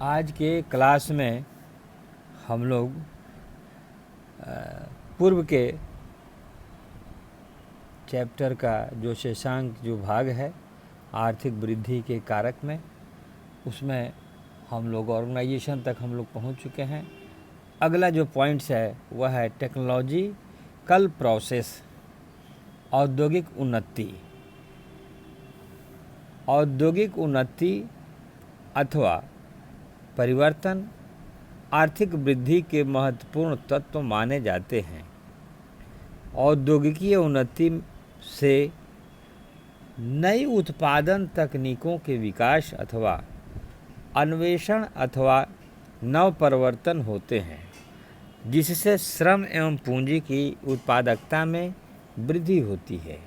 आज के क्लास में हम लोग पूर्व के चैप्टर का जो शेषांक जो भाग है आर्थिक वृद्धि के कारक में, उसमें हम लोग ऑर्गेनाइजेशन तक हम लोग पहुंच चुके हैं। अगला जो पॉइंट्स है वह है टेक्नोलॉजिकल प्रोसेस, औद्योगिक उन्नति। औद्योगिक उन्नति अथवा परिवर्तन आर्थिक वृद्धि के महत्वपूर्ण तत्व माने जाते हैं। औद्योगिकीय उन्नति से नई उत्पादन तकनीकों के विकास अथवा अन्वेषण अथवा नव परिवर्तन होते हैं, जिससे श्रम एवं पूंजी की उत्पादकता में वृद्धि होती है।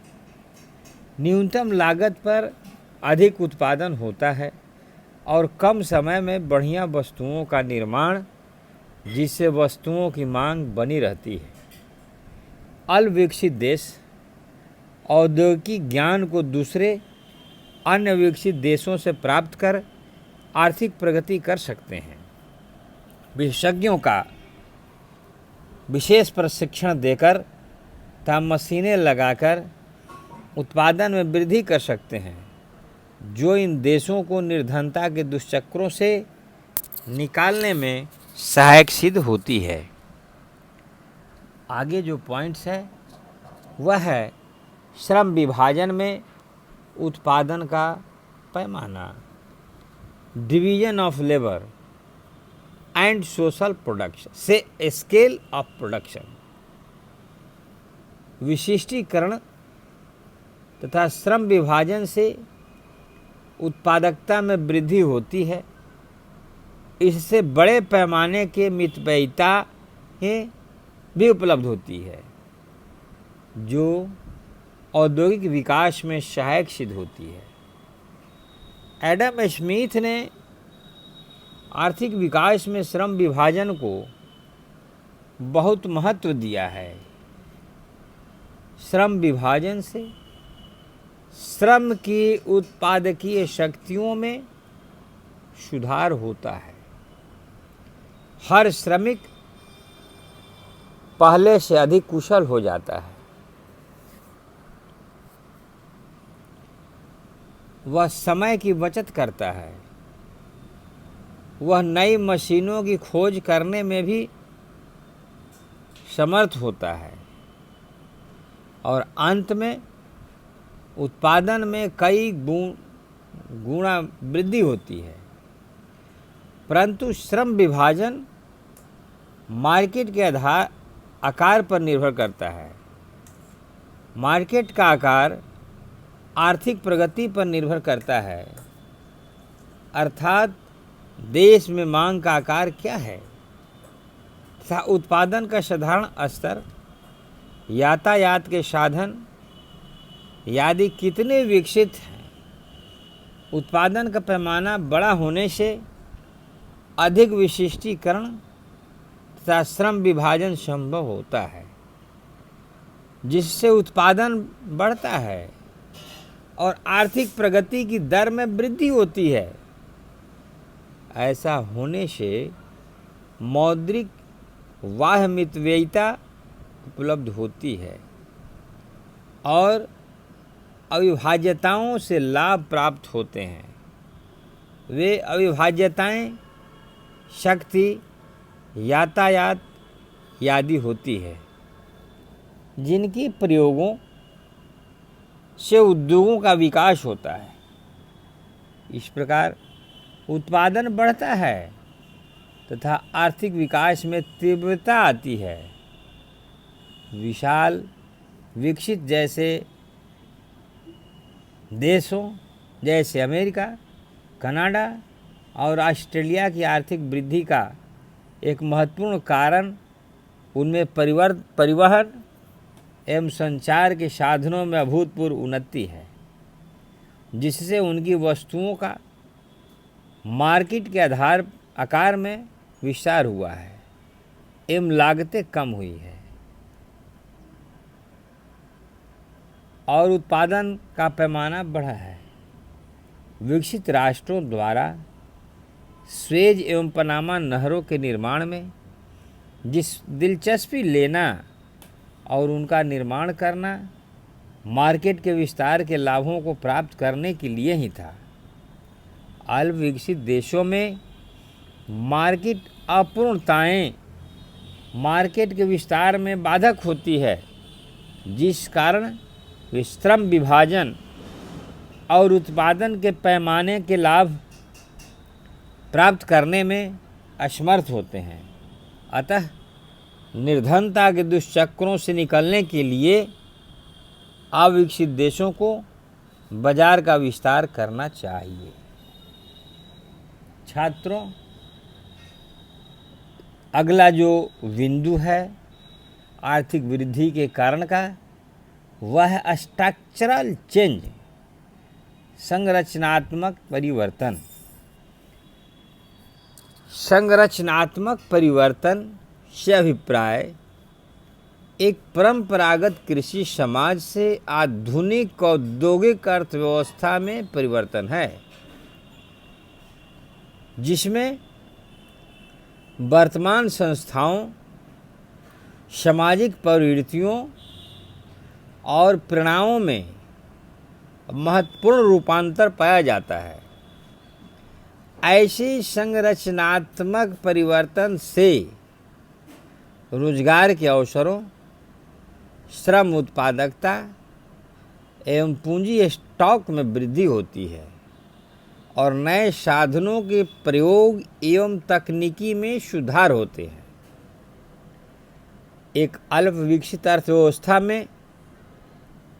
न्यूनतम लागत पर अधिक उत्पादन होता है और कम समय में बढ़िया वस्तुओं का निर्माण, जिससे वस्तुओं की मांग बनी रहती है। अल्पविकसित देश औद्योगिक ज्ञान को दूसरे अन्य विकसित देशों से प्राप्त कर आर्थिक प्रगति कर सकते हैं। विशेषज्ञों का विशेष प्रशिक्षण देकर तथा मशीनें लगाकर उत्पादन में वृद्धि कर सकते हैं, जो इन देशों को निर्धनता के दुष्चक्रों से निकालने में सहायक सिद्ध होती है। आगे जो पॉइंट्स है वह है श्रम विभाजन में उत्पादन का पैमाना, division of labour and social production से स्केल ऑफ प्रोडक्शन। विशिष्टीकरण तथा श्रम विभाजन से उत्पादकता में वृद्धि होती है। इससे बड़े पैमाने के मितव्ययिताएं भी उपलब्ध होती है, जो औद्योगिक विकास में सहायक सिद्ध होती है। एडम स्मिथ ने आर्थिक विकास में श्रम विभाजन को बहुत महत्व दिया है। श्रम विभाजन से श्रम की उत्पादकीय शक्तियों में सुधार होता है। हर श्रमिक पहले से अधिक कुशल हो जाता है। वह समय की बचत करता है। वह नई मशीनों की खोज करने में भी समर्थ होता है और अंत में उत्पादन में कई गुणा वृद्धि होती है। परंतु श्रम विभाजन मार्केट के आकार पर निर्भर करता है। मार्केट का आकार आर्थिक प्रगति पर निर्भर करता है, अर्थात देश में मांग का आकार क्या है तथा उत्पादन का साधारण स्तर, यातायात के साधन यदि कितने विकसित हैं। उत्पादन का पैमाना बड़ा होने से अधिक विशिष्टीकरण तथा श्रम विभाजन संभव होता है, जिससे उत्पादन बढ़ता है और आर्थिक प्रगति की दर में वृद्धि होती है। ऐसा होने से मौद्रिक बाह्य मितव्ययिता उपलब्ध होती है और अविभाज्यताओं से लाभ प्राप्त होते हैं। वे अविभाज्यताएं शक्ति, यातायात आदि होती है, जिनकी प्रयोगों से उद्योगों का विकास होता है। इस प्रकार उत्पादन बढ़ता है तथा आर्थिक विकास में तीव्रता आती है। विशाल विकसित जैसे देशों जैसे अमेरिका, कनाडा और ऑस्ट्रेलिया की आर्थिक वृद्धि का एक महत्वपूर्ण कारण उनमें परिवहन एवं संचार के साधनों में अभूतपूर्व उन्नति है, जिससे उनकी वस्तुओं का मार्केट के आकार में विस्तार हुआ है एवं लागतें कम हुई है और उत्पादन का पैमाना बढ़ा है। विकसित राष्ट्रों द्वारा स्वेज एवं पनामा नहरों के निर्माण में दिलचस्पी लेना और उनका निर्माण करना मार्केट के विस्तार के लाभों को प्राप्त करने के लिए ही था। अल्प विकसित देशों में मार्केट अपूर्णताएं मार्केट के विस्तार में बाधक होती है, जिस कारण वे श्रम विभाजन और उत्पादन के पैमाने के लाभ प्राप्त करने में असमर्थ होते हैं। अतः निर्धनता के दुष्चक्रों से निकलने के लिए अविकसित देशों को बाजार का विस्तार करना चाहिए। छात्रों, अगला जो बिंदु है आर्थिक वृद्धि के कारण का, वह है स्ट्रक्चरल चेंज, संरचनात्मक परिवर्तन। संरचनात्मक परिवर्तन से अभिप्राय एक परंपरागत कृषि समाज से आधुनिक औद्योगिक अर्थव्यवस्था में परिवर्तन है, जिसमें वर्तमान संस्थाओं, सामाजिक प्रवृत्तियों और प्रेरणाओं में महत्वपूर्ण रूपांतर पाया जाता है। ऐसे संरचनात्मक परिवर्तन से रोजगार के अवसरों, श्रम उत्पादकता एवं पूंजी स्टॉक में वृद्धि होती है और नए साधनों के प्रयोग एवं तकनीकी में सुधार होते हैं। एक अल्प विकसित अर्थव्यवस्था में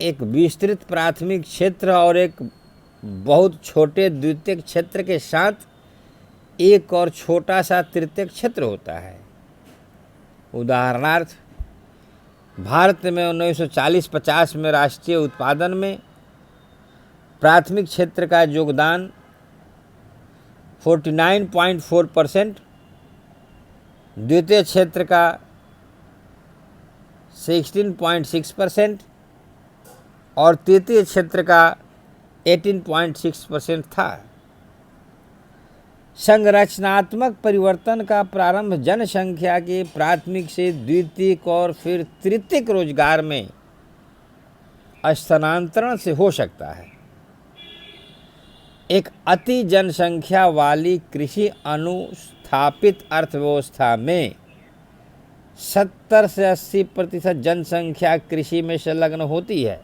एक विस्तृत प्राथमिक क्षेत्र और एक बहुत छोटे द्वितीयक क्षेत्र के साथ एक और छोटा सा तृतीयक क्षेत्र होता है। उदाहरणार्थ, भारत में 1940-50 में राष्ट्रीय उत्पादन में प्राथमिक क्षेत्र का योगदान 49.4%, द्वितीय क्षेत्र का 16.6% और तृतीय क्षेत्र का 18.6% था। संरचनात्मक परिवर्तन का प्रारंभ जनसंख्या के प्राथमिक से द्वितीयक और फिर तृतीयक रोजगार में स्थानांतरण से हो सकता है। एक अति जनसंख्या वाली कृषि अनुस्थापित अर्थव्यवस्था में 70 से 80% जनसंख्या कृषि में संलग्न होती है।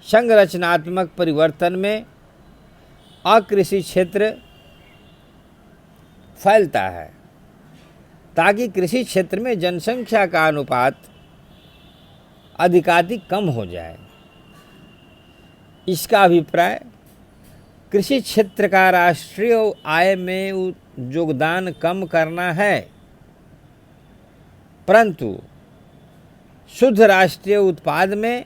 संरचनात्मक परिवर्तन में अकृषि क्षेत्र फैलता है ताकि कृषि क्षेत्र में जनसंख्या का अनुपात अधिकाधिक कम हो जाए। इसका अभिप्राय कृषि क्षेत्र का राष्ट्रीय आय में योगदान कम करना है, परंतु शुद्ध राष्ट्रीय उत्पाद में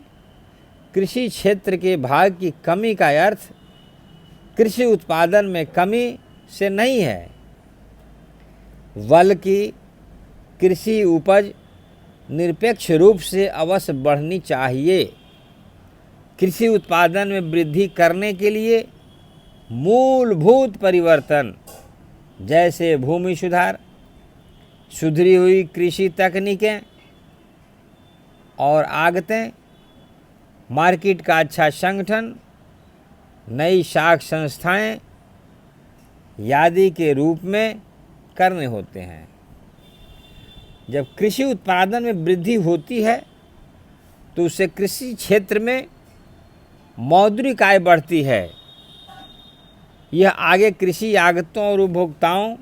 कृषि क्षेत्र के भाग की कमी का अर्थ कृषि उत्पादन में कमी से नहीं है, बल्कि कृषि उपज निरपेक्ष रूप से अवश्य बढ़नी चाहिए। कृषि उत्पादन में वृद्धि करने के लिए मूलभूत परिवर्तन जैसे भूमि सुधार, सुधरी हुई कृषि तकनीकें और आगतें, मार्केट का अच्छा संगठन, नई शाख संस्थाएं आदि के रूप में करने होते हैं। जब कृषि उत्पादन में वृद्धि होती है तो उससे कृषि क्षेत्र में मौद्रिक आय बढ़ती है। यह आगे कृषि आगतों और उपभोक्ताओं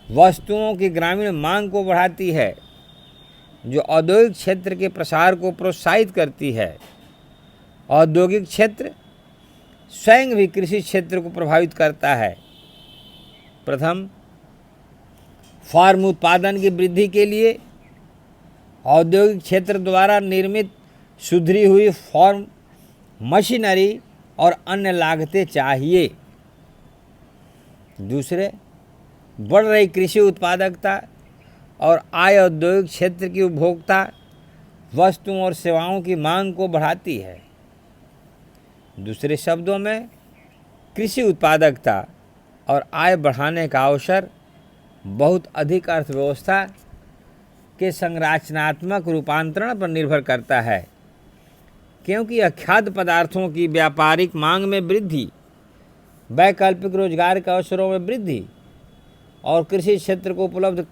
वस्तुओं की ग्रामीण मांग को बढ़ाती है, जो औद्योगिक क्षेत्र के प्रसार को प्रोत्साहित करती है। औद्योगिक क्षेत्र स्वयं भी कृषि क्षेत्र को प्रभावित करता है। प्रथम, फार्म उत्पादन की वृद्धि के लिए औद्योगिक क्षेत्र द्वारा निर्मित सुधरी हुई फार्म मशीनरी और अन्य लागतें चाहिए। दूसरे, बढ़ रही कृषि उत्पादकता और आय औद्योगिक क्षेत्र की उपभोक्ता वस्तुओं और सेवाओं की मांग को बढ़ाती है। दूसरे शब्दों में, कृषि उत्पादकता और आय बढ़ाने का अवसर बहुत अधिक अर्थव्यवस्था के संरचनात्मक रूपांतरण पर निर्भर करता है, क्योंकि अखाद्य पदार्थों की व्यापारिक मांग में वृद्धि, वैकल्पिक रोजगार के अवसरों में वृद्धि और कृषि क्षेत्र को उपलब्ध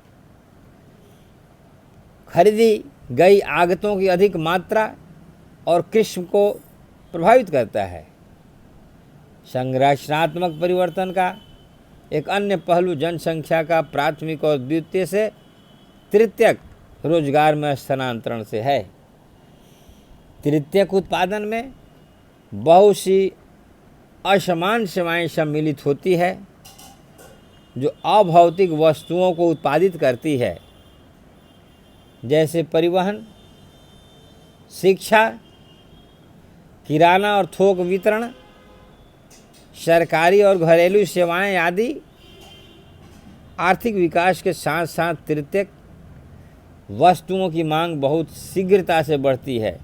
खरीदी गई आगतों की अधिक मात्रा और कृषि को प्रभावित करता है। संरचनात्मक परिवर्तन का एक अन्य पहलू जनसंख्या का प्राथमिक और द्वितीय से तृतीयक रोजगार में स्थानांतरण से है। तृतीयक उत्पादन में बहुत सी असमान सेवाएं सम्मिलित होती है जो अभौतिक वस्तुओं को उत्पादित करती है, जैसे परिवहन, शिक्षा, किराना और थोक वितरण, सरकारी और घरेलू सेवाएं आदि। आर्थिक विकास के साथ साथ तृतीयक वस्तुओं की मांग बहुत शीघ्रता से बढ़ती है,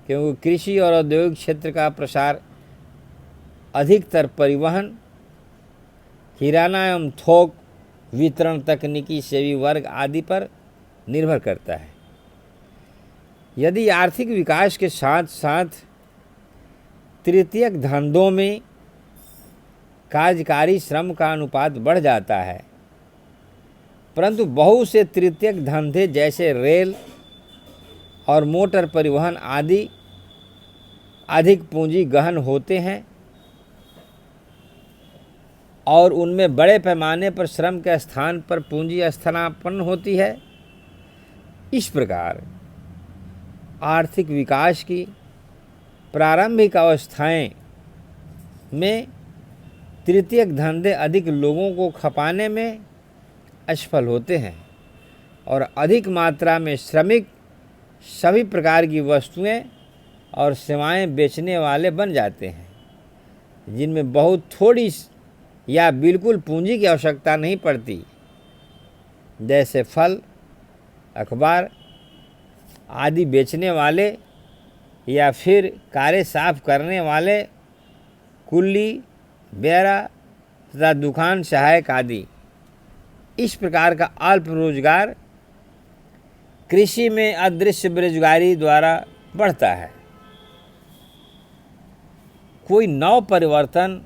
क्योंकि कृषि और औद्योगिक क्षेत्र का प्रसार अधिकतर परिवहन, किराना एवं थोक वितरण, तकनीकी सेवी वर्ग आदि पर निर्भर करता है। यदि आर्थिक विकास के साथ साथ तृतीयक धंधों में कार्यकारी श्रम का अनुपात बढ़ जाता है, परंतु बहुत से तृतीयक धंधे जैसे रेल और मोटर परिवहन आदि अधिक पूंजी गहन होते हैं और उनमें बड़े पैमाने पर श्रम के स्थान पर पूंजी स्थानापन्न होती है। इस प्रकार आर्थिक विकास की प्रारंभिक अवस्थाएं में तृतीयक धंधे अधिक लोगों को खपाने में असफल होते हैं और अधिक मात्रा में श्रमिक सभी प्रकार की वस्तुएं और सेवाएं बेचने वाले बन जाते हैं, जिनमें बहुत थोड़ी या बिल्कुल पूंजी की आवश्यकता नहीं पड़ती, जैसे फल, अखबार आदि बेचने वाले या फिर कारें साफ करने वाले, कुल्ली, बेरा तथा दुकान सहायक आदि। इस प्रकार का अल्प रोजगार कृषि में अदृश्य बेरोजगारी द्वारा बढ़ता है। कोई नव परिवर्तन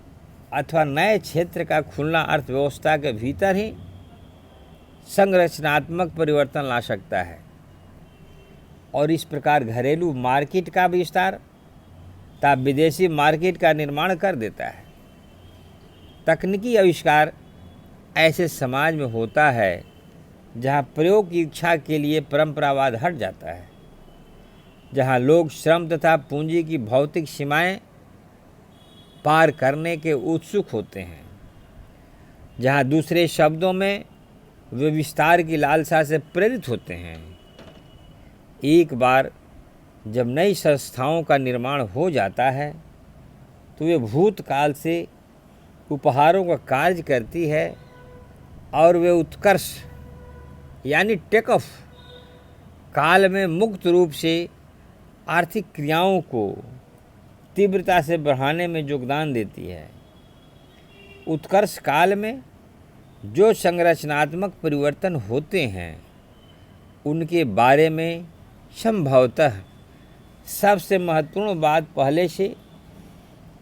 अथवा नए क्षेत्र का खुलना अर्थव्यवस्था के भीतर ही संरचनात्मक परिवर्तन ला सकता है और इस प्रकार घरेलू मार्केट का विस्तार तथा विदेशी मार्केट का निर्माण कर देता है। तकनीकी आविष्कार ऐसे समाज में होता है जहाँ प्रयोग की इच्छा के लिए परंपरावाद हट जाता है, जहाँ लोग श्रम तथा पूंजी की भौतिक सीमाएं पार करने के उत्सुक होते हैं, जहाँ दूसरे शब्दों में वे विस्तार की लालसा से प्रेरित होते हैं। एक बार जब नई संस्थाओं का निर्माण हो जाता है तो वे भूतकाल से उपहारों का कार्य करती है और वे उत्कर्ष यानी टेक ऑफ काल में मुक्त रूप से आर्थिक क्रियाओं को तीव्रता से बढ़ाने में योगदान देती है। उत्कर्ष काल में जो संरचनात्मक परिवर्तन होते हैं उनके बारे में संभवतः सबसे महत्वपूर्ण बात पहले से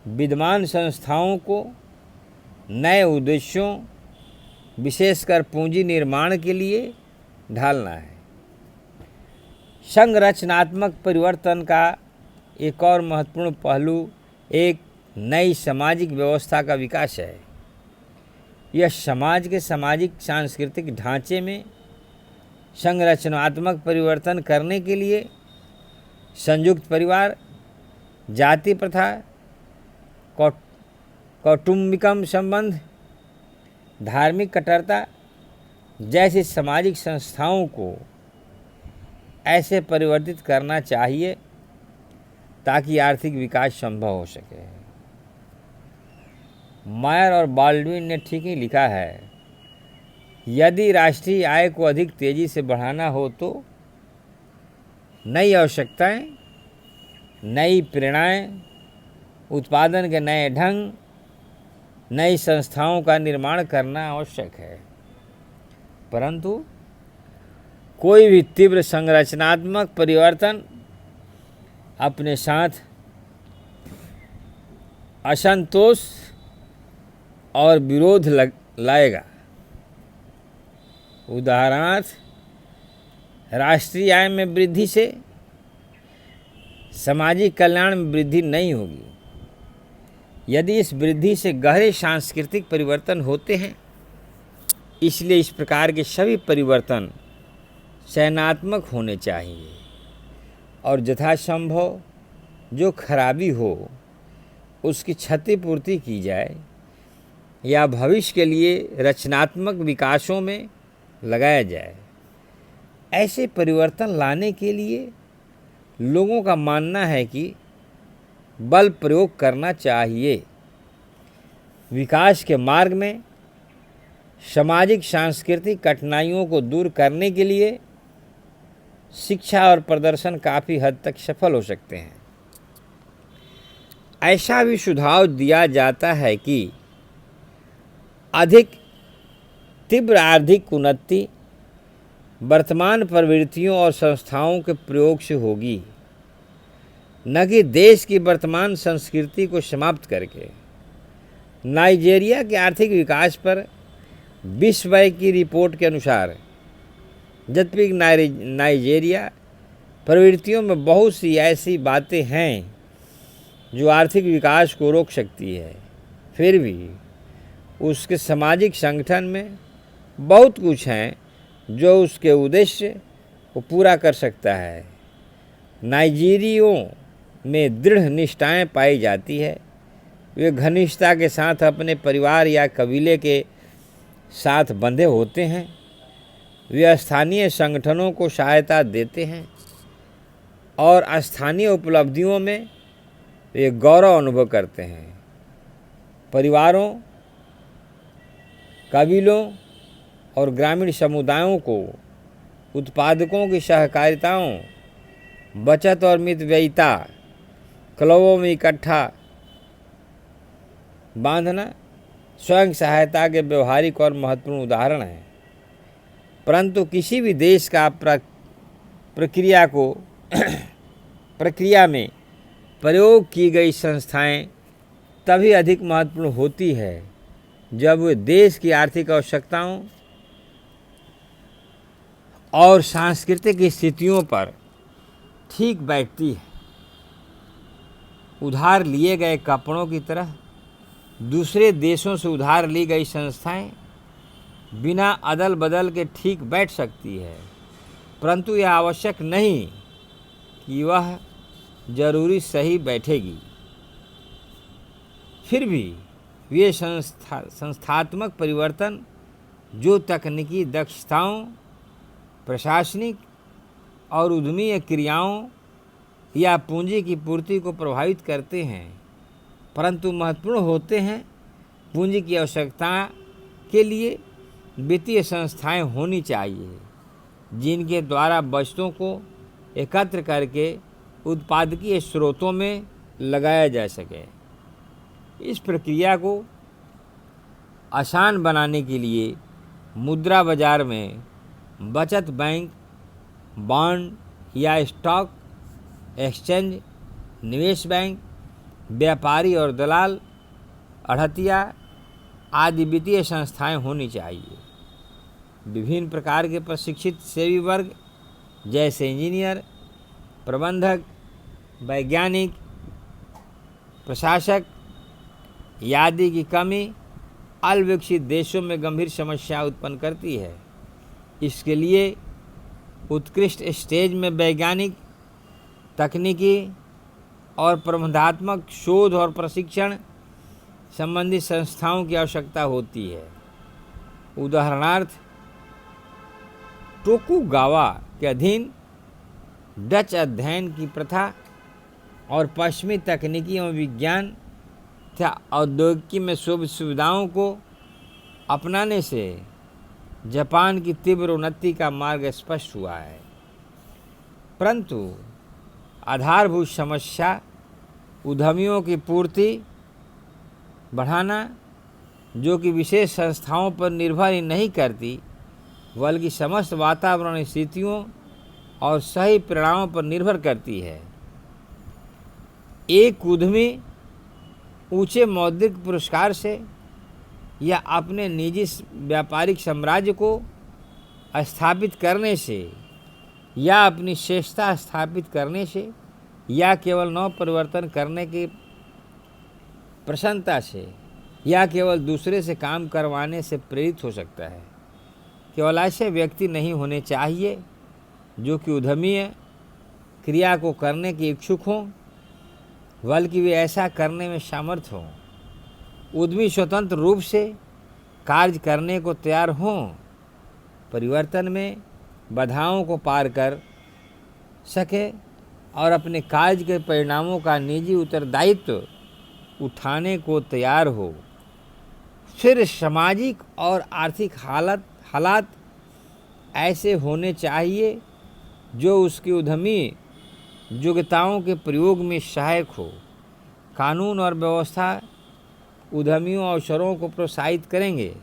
विद्यमान संस्थाओं को नए उद्देश्यों, विशेषकर पूंजी निर्माण के लिए ढालना है। संरचनात्मक परिवर्तन का एक और महत्वपूर्ण पहलू एक नई सामाजिक व्यवस्था का विकास है। यह समाज के सामाजिक सांस्कृतिक ढांचे में संरचनात्मक परिवर्तन करने के लिए संयुक्त परिवार, जाति प्रथा, कौटुंबिकम संबंध, धार्मिक कट्टरता जैसी सामाजिक संस्थाओं को ऐसे परिवर्तित करना चाहिए ताकि आर्थिक विकास संभव हो सके। मायर और बाल्डविन ने ठीक ही लिखा है, यदि राष्ट्रीय आय को अधिक तेजी से बढ़ाना हो तो नई आवश्यकताएं, नई प्रेरणाएं, उत्पादन के नए ढंग नई संस्थाओं का निर्माण करना आवश्यक है, परंतु कोई भी तीव्र संरचनात्मक परिवर्तन अपने साथ असंतोष और विरोध लाएगा। उदाहरणार्थ, राष्ट्रीय आय में वृद्धि से सामाजिक कल्याण में वृद्धि नहीं होगी। यदि इस वृद्धि से गहरे सांस्कृतिक परिवर्तन होते हैं, इसलिए इस प्रकार के सभी परिवर्तन चयनात्मक होने चाहिए और यथासंभव जो खराबी हो उसकी क्षतिपूर्ति की जाए या भविष्य के लिए रचनात्मक विकासों में लगाया जाए। ऐसे परिवर्तन लाने के लिए लोगों का मानना है कि बल प्रयोग करना चाहिए। विकास के मार्ग में सामाजिक सांस्कृतिक कठिनाइयों को दूर करने के लिए शिक्षा और प्रदर्शन काफ़ी हद तक सफल हो सकते हैं। ऐसा भी सुझाव दिया जाता है कि अधिक तीव्र आर्थिक उन्नति वर्तमान प्रवृत्तियों और संस्थाओं के प्रयोग से होगी, न कि देश की वर्तमान संस्कृति को समाप्त करके। नाइजीरिया के आर्थिक विकास पर विश्व बैंक की रिपोर्ट के अनुसार जबकि नाइजीरिया प्रवृत्तियों में बहुत सी ऐसी बातें हैं जो आर्थिक विकास को रोक सकती है, फिर भी उसके सामाजिक संगठन में बहुत कुछ हैं जो उसके उद्देश्य को पूरा कर सकता है। नाइजीरियों में दृढ़ निष्ठाएं पाई जाती है। वे घनिष्ठता के साथ अपने परिवार या कबीले के साथ बंधे होते हैं। वे स्थानीय संगठनों को सहायता देते हैं और स्थानीय उपलब्धियों में वे गौरव अनुभव करते हैं। परिवारों, कबीलों और ग्रामीण समुदायों को उत्पादकों की सहकारिताओं, बचत और मितव्ययिता क्लबों में इकट्ठा बांधना स्वयं सहायता के व्यवहारिक और महत्वपूर्ण उदाहरण हैं। परंतु किसी भी देश का प्रक्रिया में प्रयोग की गई संस्थाएं तभी अधिक महत्वपूर्ण होती है जब वे देश की आर्थिक आवश्यकताओं और सांस्कृतिक स्थितियों पर ठीक बैठती है। उधार लिए गए कपड़ों की तरह दूसरे देशों से उधार ली गई संस्थाएं बिना अदल बदल के ठीक बैठ सकती है, परंतु यह आवश्यक नहीं कि वह जरूरी सही बैठेगी। फिर भी वे संस्थात्मक परिवर्तन जो तकनीकी दक्षताओं, प्रशासनिक और उद्यमी क्रियाओं या पूंजी की पूर्ति को प्रभावित करते हैं, परंतु महत्वपूर्ण होते हैं। पूंजी की आवश्यकता के लिए वित्तीय संस्थाएं होनी चाहिए जिनके द्वारा बचतों को एकत्र करके उत्पादकीय स्रोतों में लगाया जा सके। इस प्रक्रिया को आसान बनाने के लिए मुद्रा बाजार में बचत बैंक, बॉन्ड या स्टॉक एक्सचेंज, निवेश बैंक, व्यापारी और दलाल, अढ़तिया आदि वित्तीय संस्थाएं होनी चाहिए। विभिन्न प्रकार के प्रशिक्षित सेवी वर्ग जैसे इंजीनियर, प्रबंधक, वैज्ञानिक, प्रशासक आदि की कमी अल्पविकसित देशों में गंभीर समस्या उत्पन्न करती है। इसके लिए उत्कृष्ट स्टेज में वैज्ञानिक, तकनीकी और प्रबंधात्मक शोध और प्रशिक्षण संबंधी संस्थाओं की आवश्यकता होती है। उदाहरणार्थ, टोकुगावा के अधीन डच अध्ययन की प्रथा और पश्चिमी तकनीकी एवं विज्ञान तथा औद्योगिकी में सुविधाओं को अपनाने से जापान की तीव्र उन्नति का मार्ग स्पष्ट हुआ है। परंतु आधारभूत समस्या उद्यमियों की पूर्ति बढ़ाना जो कि विशेष संस्थाओं पर निर्भर ही नहीं करती, बल्कि समस्त वातावरण स्थितियों और सही परिणामों पर निर्भर करती है। एक उद्यमी ऊंचे मौद्रिक पुरस्कार से या अपने निजी व्यापारिक साम्राज्य को स्थापित करने से या अपनी श्रेष्ठता स्थापित करने से या केवल नव परिवर्तन करने की प्रसन्नता से या केवल दूसरे से काम करवाने से प्रेरित हो सकता है। केवल ऐसे व्यक्ति नहीं होने चाहिए जो कि उद्यमीय क्रिया को करने के इच्छुक हों, बल्कि वे ऐसा करने में समर्थ हों। उद्यमी स्वतंत्र रूप से कार्य करने को तैयार हों, परिवर्तन में बाधाओं को पार कर सके और अपने कार्य के परिणामों का निजी उत्तरदायित्व उठाने को तैयार हो। फिर सामाजिक और आर्थिक हालात ऐसे होने चाहिए जो उसकी उद्यमी योग्यताओं के प्रयोग में सहायक हो। कानून और व्यवस्था उद्यमियों अवसरों को प्रोत्साहित करेंगे।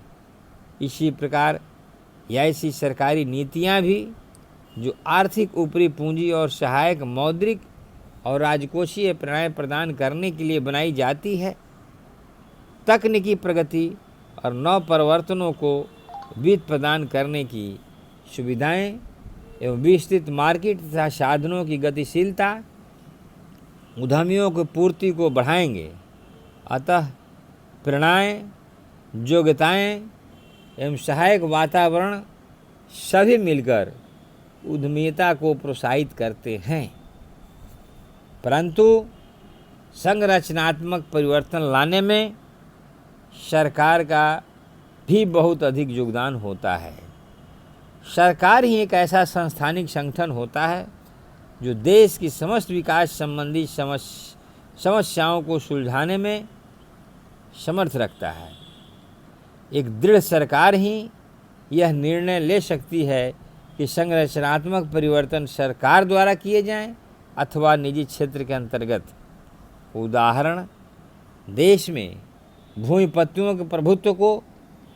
इसी प्रकार ऐसी सरकारी नीतियां भी जो आर्थिक ऊपरी पूंजी और सहायक मौद्रिक और राजकोषीय प्रेरणाएं प्रदान करने के लिए बनाई जाती है, तकनीकी प्रगति और नव परिवर्तनों को वित्त प्रदान करने की सुविधाएं एवं विस्तृत मार्केट तथा साधनों की गतिशीलता उद्यमियों की पूर्ति को बढ़ाएंगे। अतः प्रेरणाएं, योग्यताएं एवं सहायक वातावरण सभी मिलकर उद्यमिता को प्रोत्साहित करते हैं। परंतु संरचनात्मक परिवर्तन लाने में सरकार का भी बहुत अधिक योगदान होता है। सरकार ही एक ऐसा संस्थानिक संगठन होता है जो देश की समस्त विकास संबंधी समस्याओं को सुलझाने में समर्थ रखता है। एक दृढ़ सरकार ही यह निर्णय ले सकती है कि संरचनात्मक परिवर्तन सरकार द्वारा किए जाएं अथवा निजी क्षेत्र के अंतर्गत। उदाहरण, देश में भूमिपतियों के प्रभुत्व को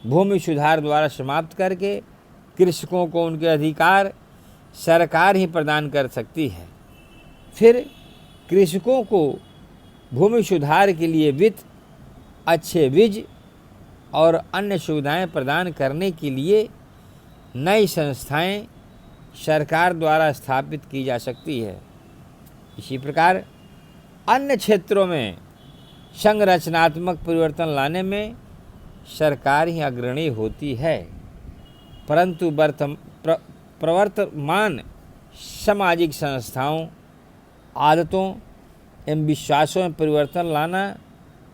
भूमि सुधार द्वारा समाप्त करके कृषकों को उनके अधिकार सरकार ही प्रदान कर सकती है। फिर कृषकों को भूमि सुधार के लिए वित्त, अच्छे बीज और अन्य सुविधाएं प्रदान करने के लिए नई संस्थाएं सरकार द्वारा स्थापित की जा सकती है। इसी प्रकार अन्य क्षेत्रों में संरचनात्मक परिवर्तन लाने में सरकार ही अग्रणी होती है। परंतु प्रवर्तमान सामाजिक संस्थाओं, आदतों एवं विश्वासों में परिवर्तन लाना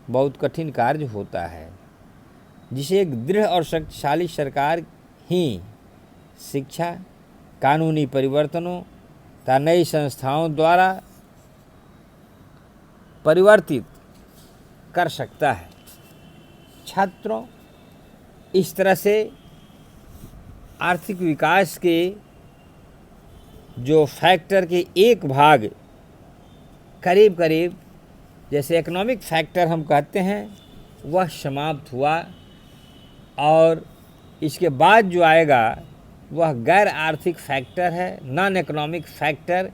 बहुत कठिन कार्य होता है, जिसे एक दृढ़ और शक्तिशाली सरकार ही शिक्षा, कानूनी परिवर्तनों तथा नई संस्थाओं द्वारा परिवर्तित कर सकता है। छात्रों, इस तरह से आर्थिक विकास के जो फैक्टर के एक भाग करीब करीब जैसे इकोनॉमिक फैक्टर हम कहते हैं वह समाप्त हुआ, और इसके बाद जो आएगा वह गैर आर्थिक फैक्टर है, नॉन इकोनॉमिक फैक्टर।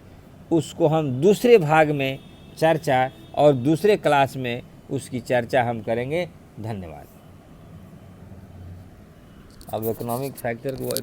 उसको हम दूसरे भाग में चर्चा और दूसरे क्लास में उसकी चर्चा हम करेंगे। धन्यवाद। अब इकोनॉमिक फैक्टर को